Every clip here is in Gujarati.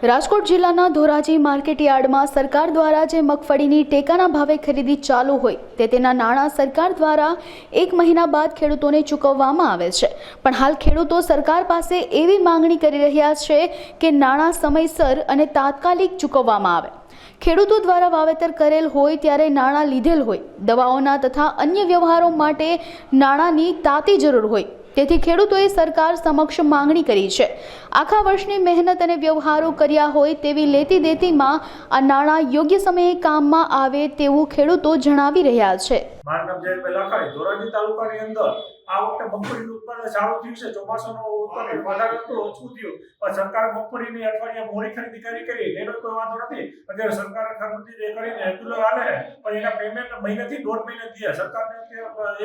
રાજકોટ જિલ્લાના ધોરાજી માર્કેટ યાર્ડમાં સરકાર દ્વારા જે મગફળીની ટેકાના ભાવે ખરીદી ચાલુ હોય તેના નાણાં સરકાર દ્વારા 1 મહિના બાદ ખેડૂતોને ચૂકવવામાં આવે છે, પણ હાલ ખેડૂતો સરકાર પાસે એવી માંગણી કરી રહ્યા છે કે નાણાં સમયસર અને તાત્કાલિક ચૂકવવામાં આવે। ખેડૂતો દ્વારા વાવેતર કરેલ હોય ત્યારે નાણાં લીધેલ હોય, દવાઓના તથા અન્ય વ્યવહારો માટે નાણાંની તાતી જરૂર હોય, તેથી ખેડૂતોએ સરકાર સમક્ષ માંગણી કરી છે। આખા વર્ષની મહેનત અને વ્યવહારો કર્યા હોય તેવી લેતી દેતીમાં આ નાણાં યોગ્ય સમયે કામમાં આવે તેવું ખેડૂતો જણાવી રહ્યા છે। મારું નામ જયેશભાઈ લાખાણી, ધોરાજી તાલુકાની અંદર આ વખતે મગફળીનું ઉત્પાદન સારું થયું છે। ચોમાસાનું ઉત્પાદન વધારે હતું, ઓછું થયું, પણ સરકારે મગફળીની અઠવાડિયા મોડી ખરીદી કરી એનો કોઈ વાંધો નથી। અત્યારે સરકારે ખરીદી કરીને રેગ્યુલર હાલે, પણ એના પેમેન્ટ મહિનાથી 1.5 મહિના થયા। સરકારને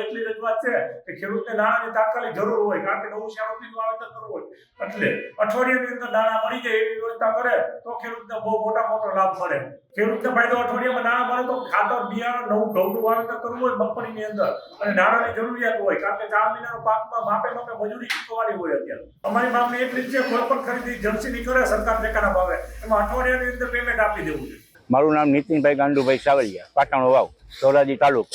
એટલી રજૂઆત છે કે ખેડૂતને નાણાંની તાત્કાલિક જરૂર હોય, કારણ કે નવું શાળાનું વાવેતર કરવું હોય, એટલે અઠવાડિયાની અંદર નાણાં મળી જાય એવી વ્યવસ્થા કરે તો ખેડૂતને બહુ મોટો લાભ મળે। ખેડૂતને ફાયદો અઠવાડિયામાં નાણાં મળે તો ખાતર, બિયારણ, નવું ઘઉંનું વાવેતર કરવું હોય મગફળીની અંદર અને નાણાંની જરૂરિયાત હોય, કારણ કે 4 મહિનાનો પાકમાં માપે મજૂરી ચૂકવવાની હોય। અત્યારે અમારી માંગણી એટલી જ છે, કોઈ પણ ખરીદી જણસીની કરે સરકાર ટેકાના ભાવે, એમાં અઠવાડિયાની અંદર પેમેન્ટ આપી દેવું છે। મારું નામ નીતિનભાઈ ગાંડુભાઈ સાવલિયા, પાટણ વાવ, ધોરાજી તાલુકો।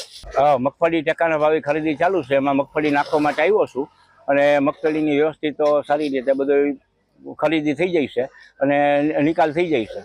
મગફળી ટેકાના ભાવે ખરીદી ચાલુ છે, એમાં મગફળી નાખવા માટે આવ્યો છું અને મગફળીની વ્યવસ્થિત સારી રીતે બધું ખરીદી થઈ જાય છે અને નિકાલ થઈ જાય છે।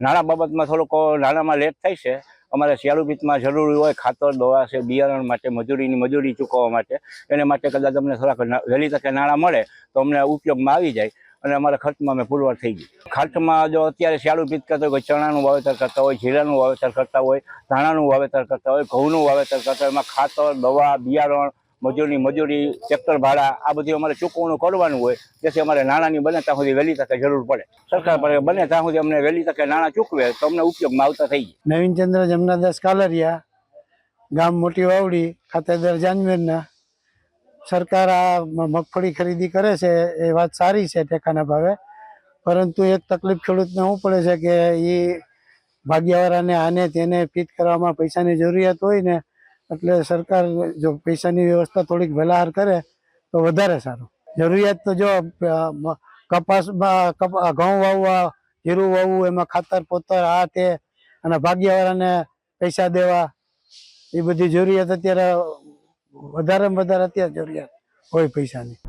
નાણાં બાબતમાં થોડોક નાણાંમાં લેટ થાય છે। અમારે શિયાળુ પિત્તમાં જરૂરી હોય ખાતર, દવા છે, બિયારણ માટે મજૂરી ચૂકવવા માટે, એને માટે કદાચ અમને થોડાક વહેલી તકે નાણાં મળે તો અમને ઉપયોગમાં આવી જાય અને અમારા ખર્ચમાં અમે પુરવાર થઈ ગઈ। ખર્ચમાં જો અત્યારે શિયાળુ પિત્ત કરતા હોય, ચણાનું વાવેતર કરતા હોય, જીરાનું વાવેતર કરતા હોય, ધાણાનું વાવેતર કરતા હોય, ઘઉંનું વાવેતર કરતા હોય, એમાં ખાતર, દવા, બિયારણ, મજૂરી, ટ્રેક્ટર ભાડા આ બધું અમારે ચૂકવણું કરવાનું હોય, જેથી અમારે નાણાંની બને ત્યાં સુધી વહેલી તકે જરૂર પડે। સરકાર પર બને ત્યાં સુધી અમને વહેલી તકે નાણાં ચૂકવે તો અમને ઉપયોગમાં આવતા થઈ જાય। નવીનચંદ્ર જમનાદાસ કાલરિયા, ગામ મોટી વાવડી, ખાતેદાર જાનવીરના। સરકાર આ મગફળી ખરીદી કરે છે એ વાત સારી છે ટેકાના ભાવે, પરંતુ એક તકલીફ ખેડૂતને શું પડે છે કે એ ભાગ્યવાળાને આને તેને ફીટ કરવામાં પૈસાની જરૂરિયાત હોય ને, એટલે સરકાર જો પૈસાની વ્યવસ્થા થોડીક વહેલાર કરે તો વધારે સારું। જરૂરિયાત તો જો કપાસમાં ઘઉં વાવવા, જીરું વાવવું, એમાં ખાતર પોતર આ તે અને ભાગ્યવાળાને પૈસા દેવા, એ બધી જરૂરિયાત અત્યારે વધારેમાં વધારે અત્યારે જરૂરિયાત હોય પૈસાની।